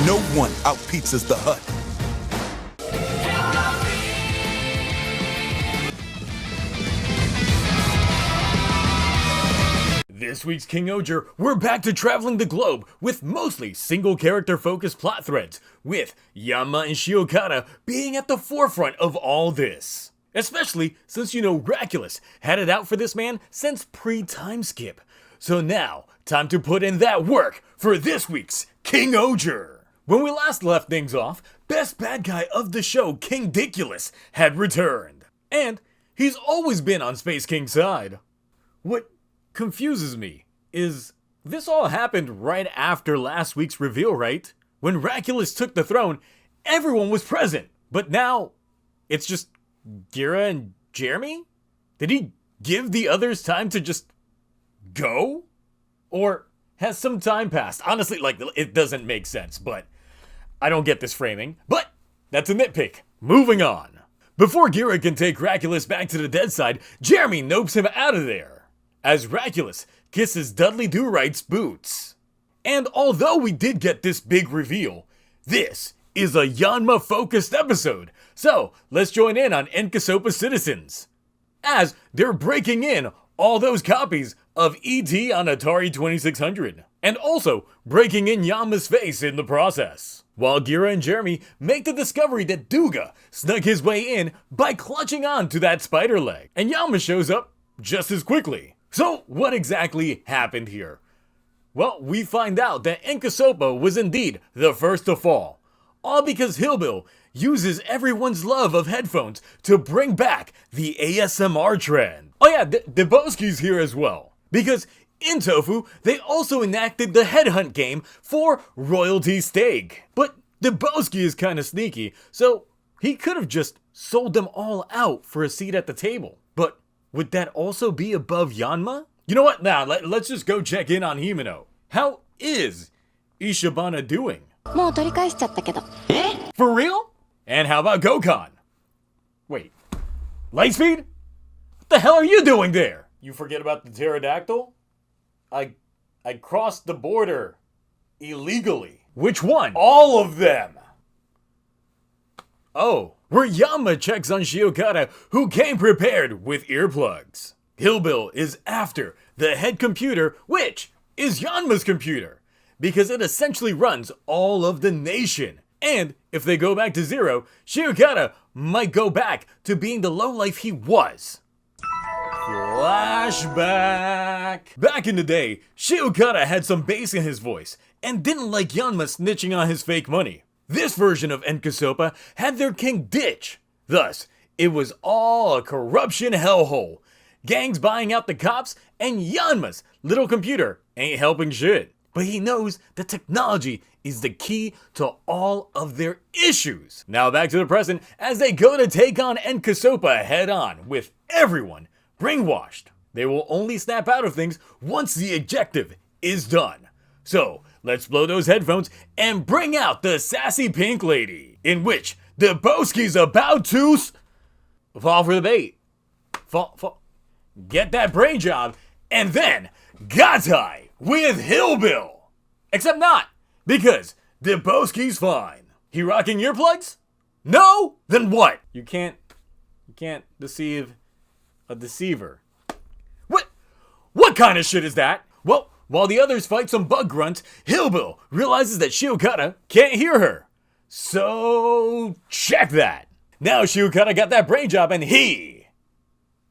No one out-pizzas the Hut. This week's KingOhger, we're back to traveling the globe with mostly single-character focused plot threads, with Yanma and Shiokata being at the forefront of all this. Especially since Raculus had it out for this man since pre-time skip. So now, time to put in that work for this week's KingOhger. When we last left things off, best bad guy of the show, King-Diculus, had returned. And he's always been on Space King's side. What confuses me is this all happened right after last week's reveal, right? When Raculus took the throne, everyone was present. But now, it's just Gira and Jeremy? Did he give the others time to just go? Or has some time passed? Honestly, it doesn't make sense, but I don't get this framing. But that's a nitpick. Moving on. Before Gira can take Raculus back to the dead side, Jeremy nopes him out of there, as Raculus kisses Dudley Do-Right's boots. And although we did get this big reveal, this is a Yanma-focused episode, so let's join in on Enkasopa citizens, as they're breaking in all those copies of E.T. on Atari 2600, and also breaking in Yanma's face in the process. While Gira and Jeremy make the discovery that Duga snuck his way in by clutching on to that spider leg, and Yanma shows up just as quickly. So what exactly happened here? Well, we find out that Enkasopa was indeed the first to fall, all because Hillbill uses everyone's love of headphones to bring back the ASMR trend. Oh yeah, Deboski's here as well, because in Tofu, they also enacted the headhunt game for royalty steak. But Deboski is kind of sneaky, so he could have just sold them all out for a seat at the table. But would that also be above Yanma? You know what? Now, let's just go check in on Himeno. How is Ishibana doing? For real? And how about Gokon? Wait, Lightspeed? What the hell are you doing there? You forget about the pterodactyl? I crossed the border illegally. Which one? All of them! Oh, where Yanma checks on Shiokata, who came prepared with earplugs. Hillbill is after the head computer, which is Yanma's computer, because it essentially runs all of the nation. And if they go back to zero, Shiokata might go back to being the lowlife he was. Flashback! Back in the day, Shiokata had some bass in his voice and didn't like Yanma snitching on his fake money. This version of Enkasopa had their king ditch. Thus, it was all a corruption hellhole. Gangs buying out the cops, and Yanma's little computer ain't helping shit. But he knows that technology is the key to all of their issues. Now back to the present as they go to take on Enkasopa head on with everyone brainwashed. They will only snap out of things once the objective is done. So let's blow those headphones and bring out the sassy pink lady, in which Deboski's about to fall for the bait. Get that brain job, and then Gatai with Hillbill. Except not, because Deboski's fine. He rocking earplugs? No? Then what? You can't deceive a deceiver. What kind of shit is that? Well, while the others fight some bug grunts, Hillbill realizes that Shiokata can't hear her. So, check that. Now Shiokata got that brain job and he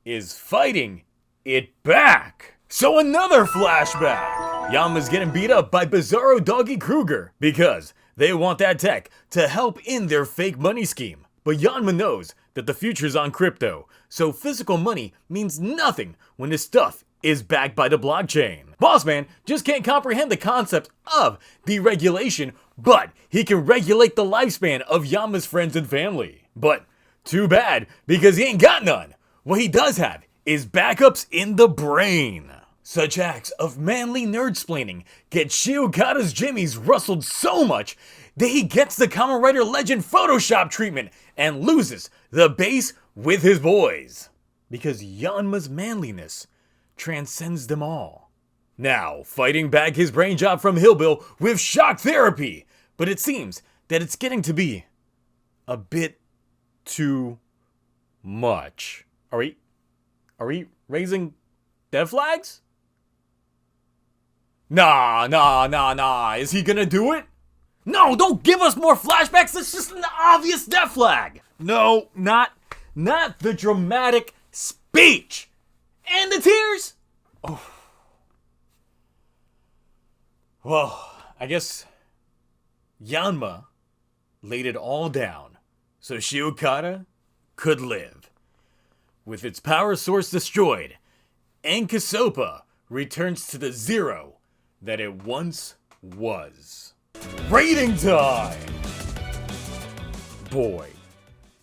is fighting it back. So another flashback. Yanma's getting beat up by Bizarro Doggy Kruger because they want that tech to help in their fake money scheme. But Yanma knows that the future's on crypto, so physical money means nothing when this stuff is backed by the blockchain. Bossman just can't comprehend the concept of deregulation, but he can regulate the lifespan of Yanma's friends and family. But too bad, because he ain't got none. What he does have is backups in the brain. Such acts of manly nerd-splaining get Shiokata's jimmies rustled so much that he gets the Kamen Rider Legend Photoshop treatment and loses the base with his boys. Because Yanma's manliness transcends them all. Now, fighting back his brain job from Hillbill with shock therapy, but it seems that it's getting to be a bit too much. Are we raising death flags? Nah. Is he gonna do it? No, don't give us more flashbacks. That's just an obvious death flag. No, not the dramatic speech. And the tears. Oh. Well, I guess Yanma laid it all down so Shiokata could live. With its power source destroyed, Enkisopa returns to the zero that it once was. Rating time! Boy,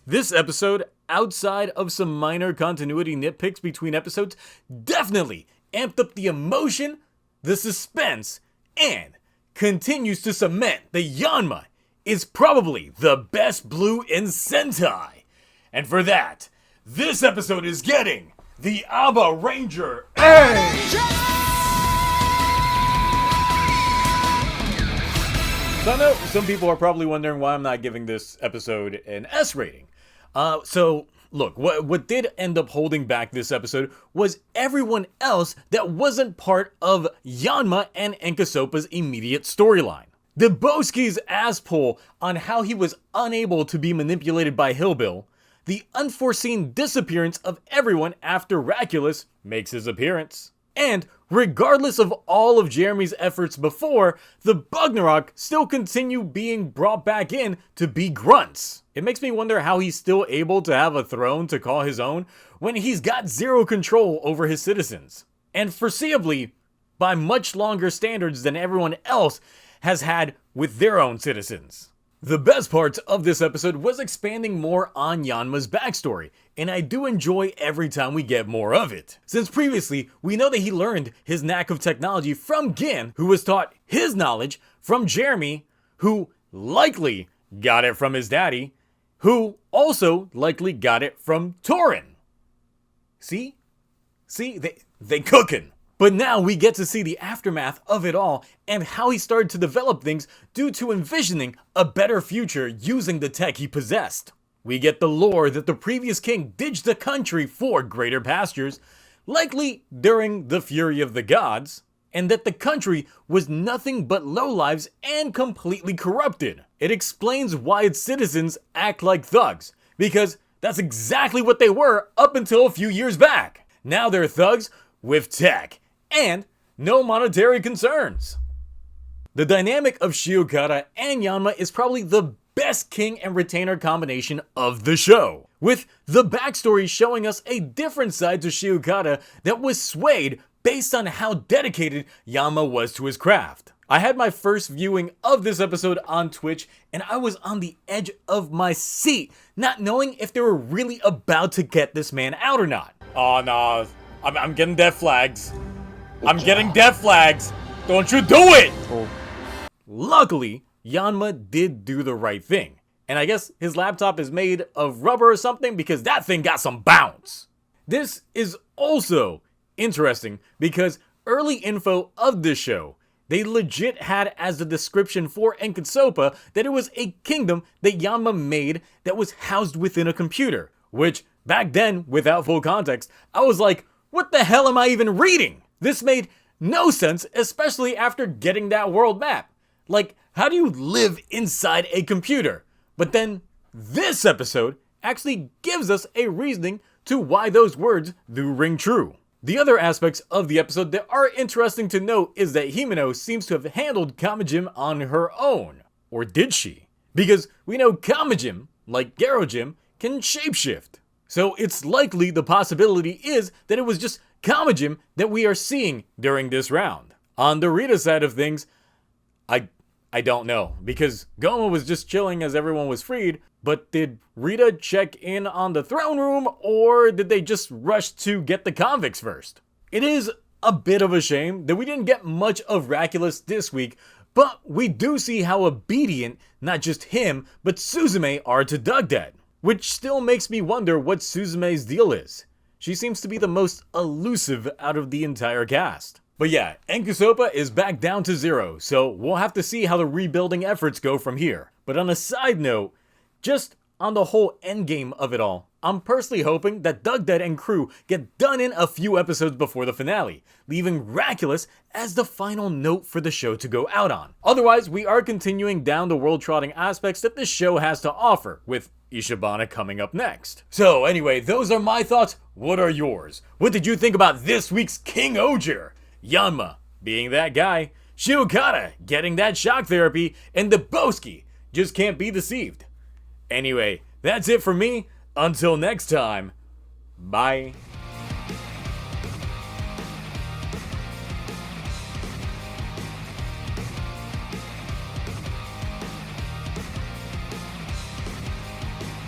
this episode, outside of some minor continuity nitpicks between episodes, definitely amped up the emotion, the suspense, and continues to cement that Yanma is probably the best blue in Sentai. And for that, this episode is getting the Aba Ranger A! So I know some people are probably wondering why I'm not giving this episode an S rating. So look, what did end up holding back this episode was everyone else that wasn't part of Yanma and Enkisopa's immediate storyline. Debowski's ass pull on how he was unable to be manipulated by Hillbill, the unforeseen disappearance of everyone after Raculus makes his appearance, and regardless of all of Jeremy's efforts before, the Bugnarok still continue being brought back in to be grunts. It makes me wonder how he's still able to have a throne to call his own when he's got zero control over his citizens. And foreseeably, by much longer standards than everyone else has had with their own citizens. The best parts of this episode was expanding more on Yanma's backstory, and I do enjoy every time we get more of it. Since previously, we know that he learned his knack of technology from Gin, who was taught his knowledge from Jeremy, who likely got it from his daddy, who also likely got it from Torin. See, they cookin'. But now we get to see the aftermath of it all and how he started to develop things due to envisioning a better future using the tech he possessed. We get the lore that the previous king ditched the country for greater pastures, likely during the fury of the gods, and that the country was nothing but lowlives and completely corrupted. It explains why its citizens act like thugs, because that's exactly what they were up until a few years back. Now they're thugs with tech and no monetary concerns. The dynamic of Shiokata and Yanma is probably the best king and retainer combination of the show, with the backstory showing us a different side to Shiokata that was swayed based on how dedicated Yanma was to his craft. I had my first viewing of this episode on Twitch, and I was on the edge of my seat, not knowing if they were really about to get this man out or not. Oh no, I'm getting death flags. I'm getting death flags. Don't you do it! Oh. Luckily, Yanma did do the right thing. And I guess his laptop is made of rubber or something because that thing got some bounce. This is also interesting because early info of this show, they legit had as the description for Enkisopa that it was a kingdom that Yanma made that was housed within a computer. Which, back then, without full context, I was like, what the hell am I even reading? This made no sense, especially after getting that world map. Like, how do you live inside a computer? But then, this episode actually gives us a reasoning to why those words do ring true. The other aspects of the episode that are interesting to note is that Himeno seems to have handled Kamijim on her own. Or did she? Because we know Kamijim, like Garojim, can shapeshift. So it's likely the possibility is that it was just Kamijim that we are seeing during this round. On the Rita side of things, I don't know, because Goma was just chilling as everyone was freed, but did Rita check in on the throne room, or did they just rush to get the convicts first? It is a bit of a shame that we didn't get much of Raculus this week, but we do see how obedient not just him, but Suzume are to Dugdad, which still makes me wonder what Suzume's deal is. She seems to be the most elusive out of the entire cast. But yeah, Enkusopa is back down to 0, so we'll have to see how the rebuilding efforts go from here. But on a side note, just on the whole endgame of it all, I'm personally hoping that Dugdead and crew get done in a few episodes before the finale, leaving Raculus as the final note for the show to go out on. Otherwise, we are continuing down the world-trotting aspects that this show has to offer, with Ishibana coming up next. So anyway, those are my thoughts. What are yours? What did you think about this week's KingOhger? Yanma being that guy, Shiokata getting that shock therapy, and the Boski just can't be deceived. Anyway, that's it for me. Until next time, bye.